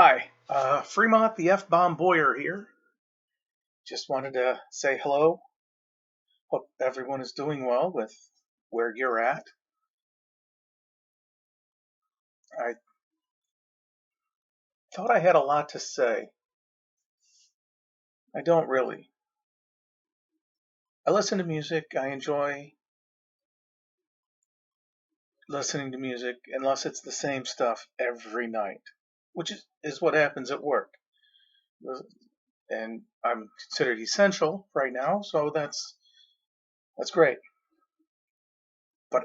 Hi, Fremont the F-Bomb Boyer here. Just wanted to say hello. Hope everyone is doing well with where you're at. I thought I had a lot to say. I don't really. I listen to music. I enjoy listening to music unless it's the same stuff every night, which is what happens at work. And I'm considered essential right now, so that's great. But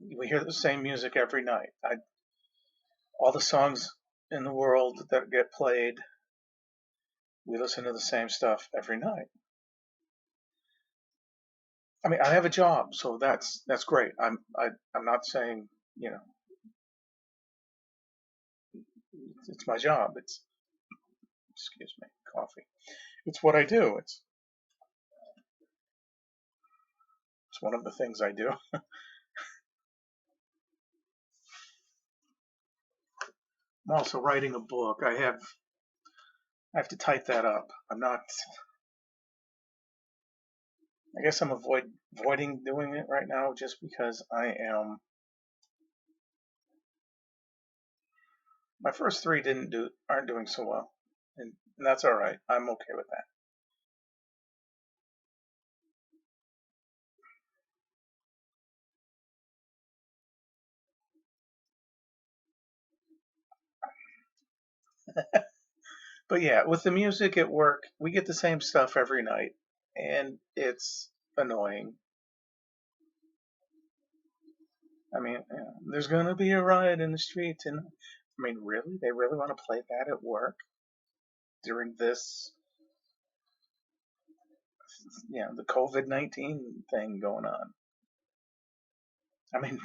we hear the same music every night. All the songs in the world that get played, we listen to the same stuff every night. I mean, I have a job, so that's great. I'm not saying you know it's my job. It's excuse me, coffee. It's what I do. It's one of the things I do. I'm also writing a book. I have to type that up. I'm not. I guess I'm avoiding doing it right now just because I am. My first three didn't do aren't doing so well, and that's all right. I'm okay with that. But yeah, with the music at work, we get the same stuff every night, and it's annoying. I mean, there's gonna be a riot in the streets, and I mean, really, they really want to play that at work during this, the COVID-19 thing going on. I mean,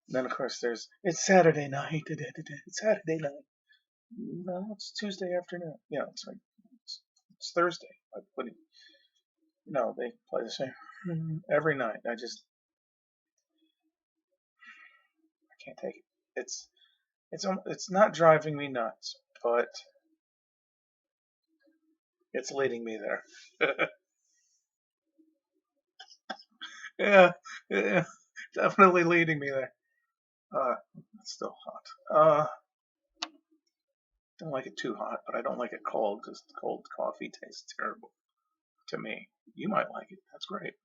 then of course it's Saturday night. It's Saturday night. No, it's Tuesday afternoon. It's like it's Thursday. Like, no, they play the same every night. I can't take it. It's not driving me nuts, but it's leading me there. Yeah, yeah, definitely leading me there. It's still hot. Don't like it too hot, but I don't like it cold because cold coffee tastes terrible to me. You might like it. That's great.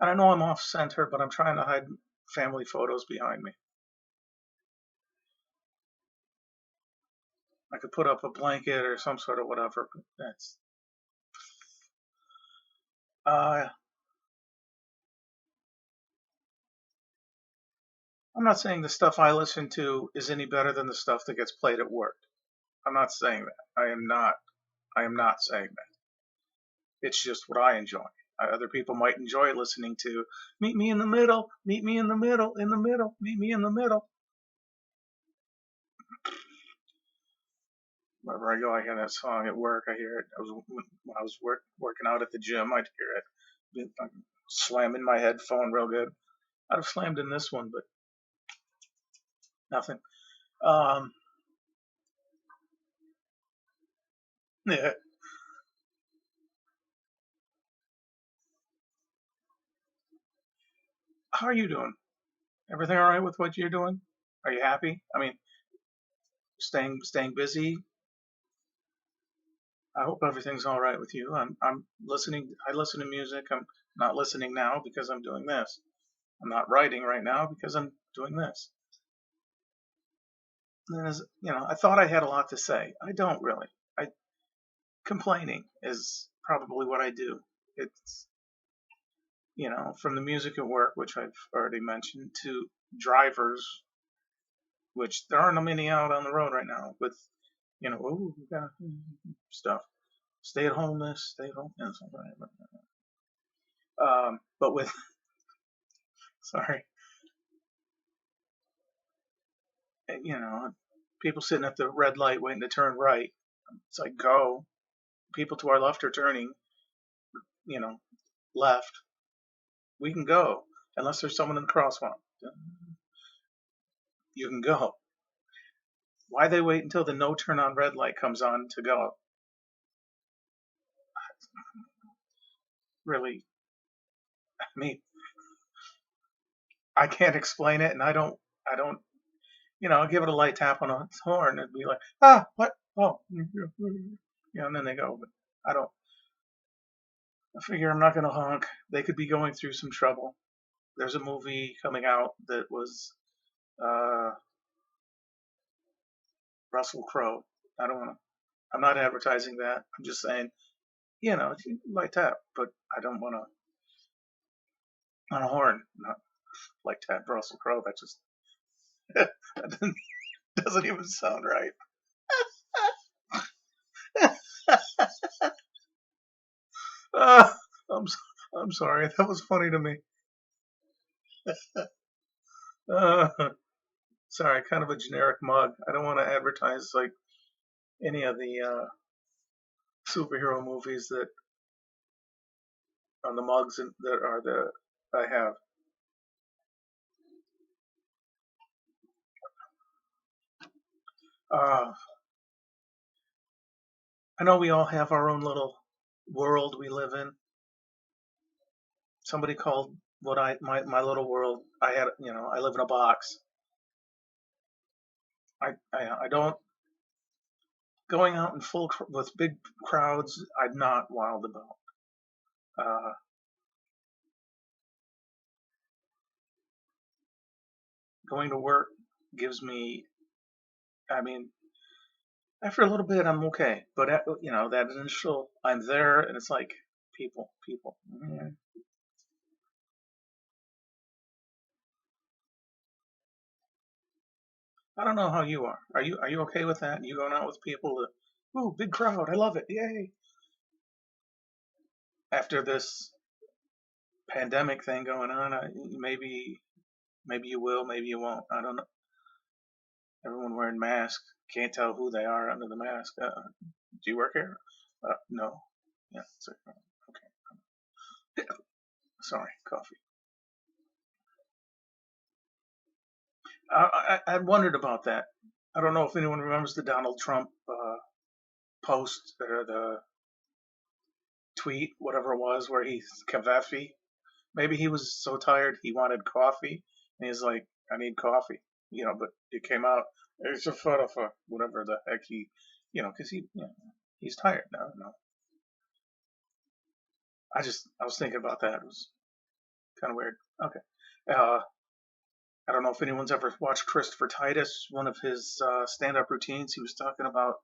And I know I'm off center, but I'm trying to hide family photos behind me. I could put up a blanket or some sort of whatever. But that's. Uh, I'm not saying the stuff I listen to is any better than the stuff that gets played at work. I'm not saying that. I am not. I am not saying that. It's just what I enjoy. Other people might enjoy listening to "Meet Me in the Middle," "Meet Me in the Middle," "In the Middle," "Meet Me in the Middle." Wherever I go, I hear that song at work. I hear it. When I was working out at the gym, I'd hear it. I'm slamming my headphone real good. I'd have slammed in this one, but nothing. Um, yeah. How are you doing? Everything all right with what you're doing? Are you happy? I mean, staying busy. I hope everything's all right with you. I'm listening. I listen to music. I'm not listening now because I'm doing this. I'm not writing right now because I'm doing this. And I thought I had a lot to say. I don't really. I Complaining is probably what I do. It's from the music at work, which I've already mentioned, to drivers, which there aren't many out on the road right now with we got stuff. Stay at home this, stay at home this. But with sorry, people sitting at the red light waiting to turn right. It's like go. People to our left are turning, you know, left. We can go. unless there's someone in the crosswalk. You can go. Why they wait until the no turn on red light comes on to go? Really, I mean, I can't explain it, and I don't, I'll give it a light tap on a horn and be like, ah, what? Oh, and then they go. But I don't. I figure I'm not going to honk. They could be going through some trouble. There's a movie coming out that was uh, Russell Crowe. I don't want to. I'm not advertising that. I'm just saying, light tap, but I don't want to on a horn. Not light tap Russell Crowe. That just that doesn't even sound right. uh, I'm I'm sorry. That was funny to me. Uh, sorry, kind of a generic mug. I don't want to advertise like any of the superhero movies that on the mugs that are the I have. Uh, I know we all have our own little world we live in. Somebody called what my little world. I had I live in a box. I don't going out in with big crowds. I'm not wild about. Uh, Going to work gives me. I mean, after a little bit, I'm okay. But that initial, I'm there, and it's like people. I don't know how you are. Are you okay with that? You going out with people? Ooh, big crowd. I love it. Yay! After this pandemic thing going on, maybe you will, maybe you won't. I don't know. Everyone wearing masks. Can't tell who they are under the mask. Do you work here? No. Yeah. Okay. Sorry. Coffee. I wondered about that. I don't know if anyone remembers the Donald Trump post or the tweet, whatever it was, where he's Cavafy. Maybe he was so tired he wanted coffee, and he's like, "I need coffee," But it came out, it's a photo for whatever the heck because he's tired now. I was thinking about that. It was kind of weird. Okay. Uh, I don't know if anyone's ever watched Christopher Titus, one of his stand-up routines. He was talking about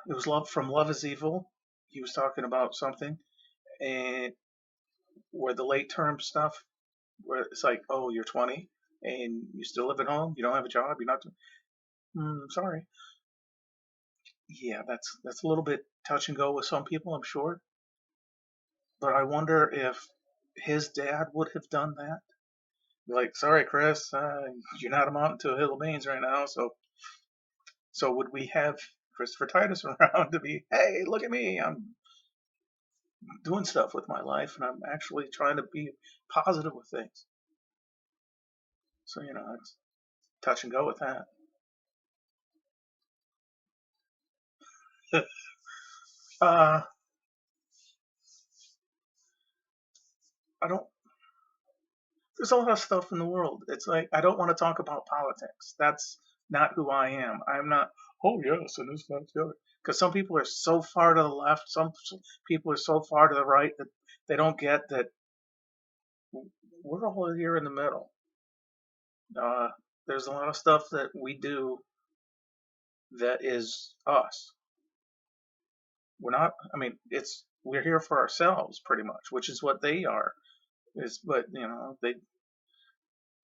it was Love Is Evil. He was talking about something, and where the late term stuff, where it's like, oh, you're 20 and you still live at home, you don't have a job, you're not. Sorry. Yeah, that's a little bit touch and go with some people, I'm sure. But I wonder if his dad would have done that. Like, sorry, Chris, you're not amounting to a hill of beans right now. So would we have Christopher Titus around to be, hey, look at me, I'm doing stuff with my life, and I'm actually trying to be positive with things. So it's touch and go with that. uh, I don't. There's a lot of stuff in the world. It's like I don't want to talk about politics. That's not who I am. I'm not. Oh yes, and this, that, the other. Because some people are so far to the left, some people are so far to the right that they don't get that we're all here in the middle. Uh, there's a lot of stuff that we do that is us. We're not. I mean, we're here for ourselves pretty much, which is what they are. But they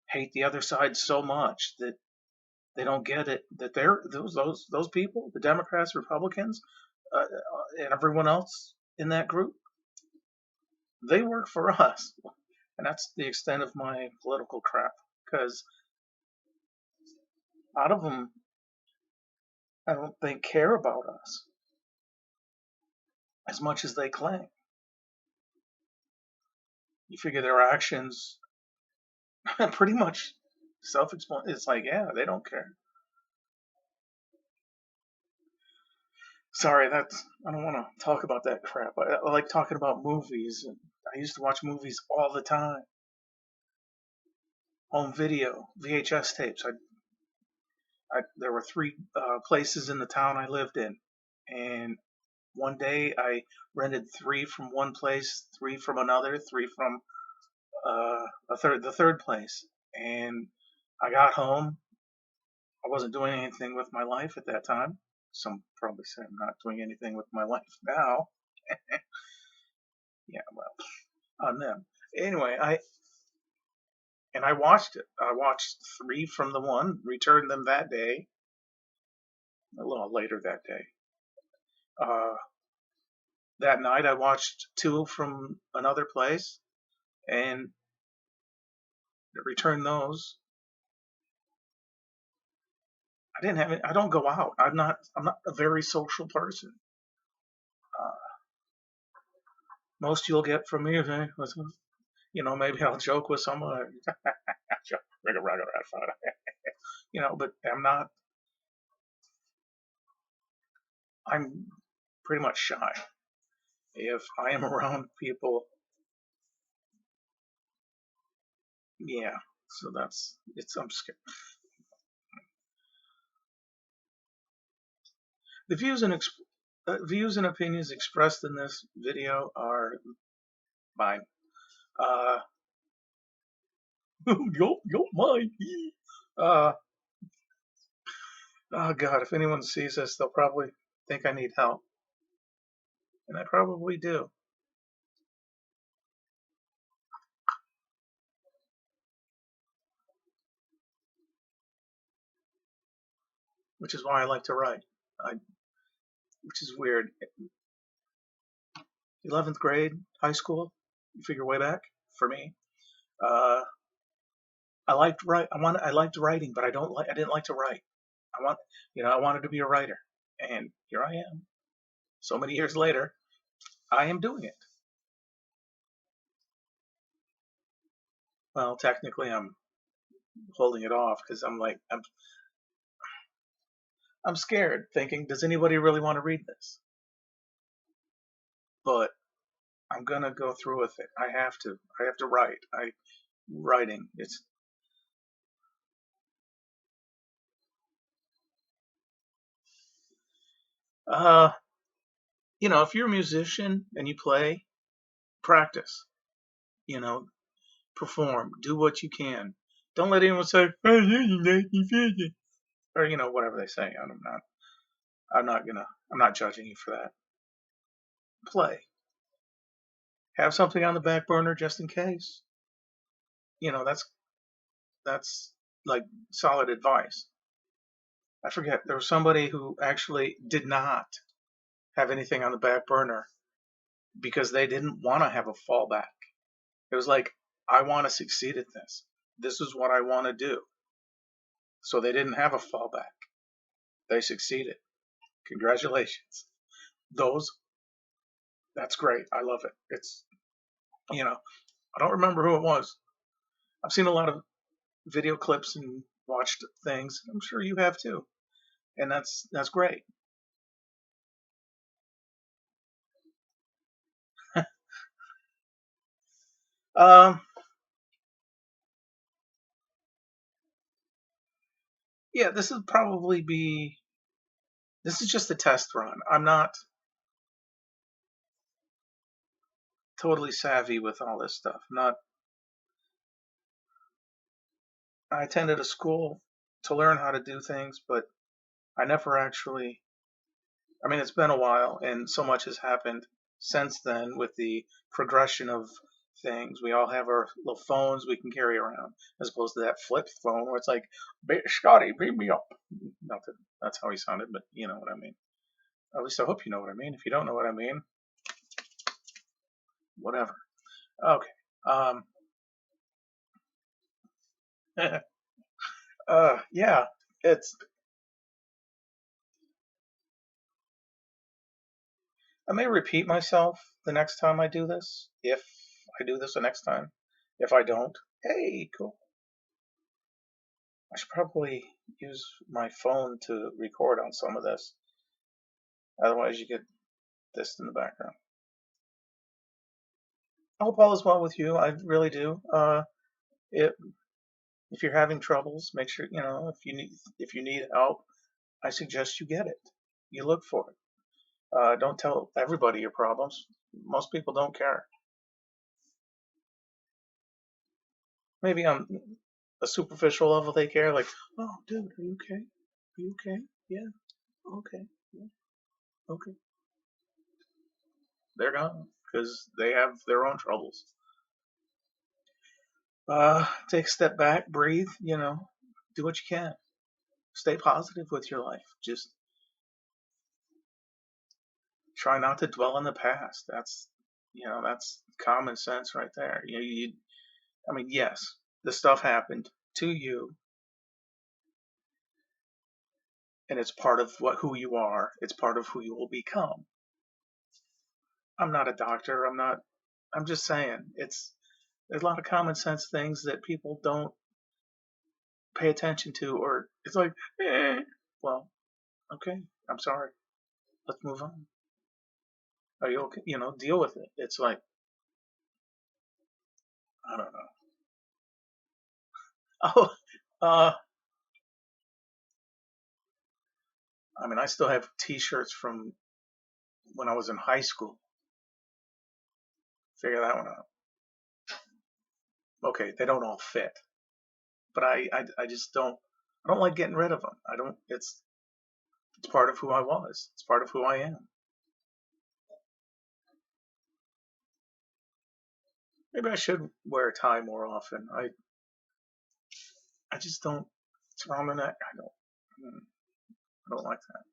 hate the other side so much that they don't get it that they're those people, the Democrats, Republicans, and everyone else in that group, they work for us, and that's the extent of my political crap. Because a lot of them, I don't think care about us as much as they claim. You figure their actions pretty much self-explanatory. It's like, yeah, they don't care. Sorry, I don't want to talk about that crap. I like talking about movies. And I used to watch movies all the time. Home video, VHS tapes. There were three places in the town I lived in, and one day I rented three from one place, three from another, three from the third place. And I got home. I wasn't doing anything with my life at that time. Some probably say I'm not doing anything with my life now. Yeah, well, on them. Anyway, I watched it. I watched three from the one, returned them that day, a little later that day. Uh, that night I watched two from another place and returned those. I didn't have it. I don't go out. I'm not a very social person. Uh, most you'll get from me is, maybe I'll joke with someone, but I'm not. I'm pretty much shy. If I am around people, yeah. So I'm scared. The views and opinions expressed in this video are mine. Uh, yo, mine. Uh, oh God, if anyone sees this, they'll probably think I need help, and I probably do. Which is why I like to write. Which is weird. 11th grade, high school, you figure way back for me. Uh, I liked writing, but I didn't like to write. I wanted to be a writer, and here I am. So many years later, I am doing it. Well, technically, I'm holding it off because I'm scared, thinking, does anybody really want to read this? But I'm gonna go through with it. I have to. I have to write. Writing. It's uh, if you're a musician and you play, practice. You know, perform. Do what you can. Don't let anyone say, "Oh, you're not musician," or whatever they say. I'm not. I'm not gonna. I'm not judging you for that. Play. Have something on the back burner just in case. That's like solid advice. I forget, there was somebody who actually did not have anything on the back burner because they didn't want to have a fallback. It was like, I want to succeed at this. This is what I want to do. So they didn't have a fallback. They succeeded. Congratulations. Those, that's great. I love it. I don't remember who it was. I've seen a lot of video clips and watched things. I'm sure you have too. And that's great. Um, yeah, this is just a test run. I'm not totally savvy with all this stuff. Not I attended a school to learn how to do things, but I never actually. I mean, it's been a while, and so much has happened since then with the progression of things. We all have our little phones we can carry around, as opposed to that flip phone where it's like, Scotty, beam me up." Not that that's how he sounded, but you know what I mean. At least I hope you know what I mean. If you don't know what I mean, whatever. Okay. Um, yeah, it's. I may repeat myself the next time I do this, if I do this the next time. If I don't, hey, cool. I should probably use my phone to record on some of this. Otherwise, you get this in the background. I hope all is well with you. I really do. It, if you're having troubles, make sure if you need help. I suggest you get it. You look for it. Don't tell everybody your problems. Most people don't care. Maybe on a superficial level they care, like, oh, dude, are you okay? Are you okay? Yeah, okay, yeah, okay. They're gone because they have their own troubles. Take a step back, breathe. Do what you can. Stay positive with your life. Just try not to dwell on the past. That's common sense right there. I mean, yes, the stuff happened to you, and it's part of who you are. It's part of who you will become. I'm not a doctor. I'm just saying there's a lot of common sense things that people don't pay attention to, or it's like, well, okay, I'm sorry. Let's move on. Are you okay? Deal with it. It's like, I don't know. Oh, uh, I mean, I still have T-shirts from when I was in high school. Figure that one out. Okay, they don't all fit, but I just don't. I don't like getting rid of them. I don't. It's part of who I was. It's part of who I am. Maybe I should wear a tie more often. I just don't. It's around the neck. I don't like that.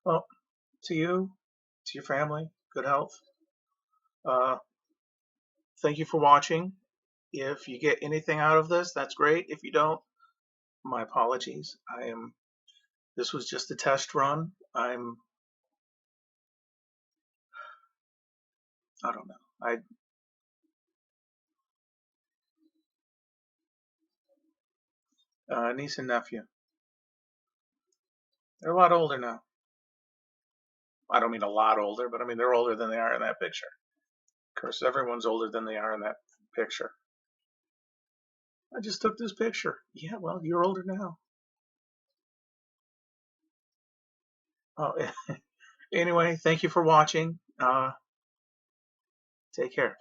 Well, to you, to your family, good health. Uh, Thank you for watching. If you get anything out of this, that's great. If you don't, my apologies. This was just a test run. I don't know. Niece and nephew. They're a lot older now. I don't mean a lot older, but I mean they're older than they are in that picture. Of course, everyone's older than they are in that picture. I just took this picture. Yeah, well, you're older now. Oh, anyway, thank you for watching. Take care.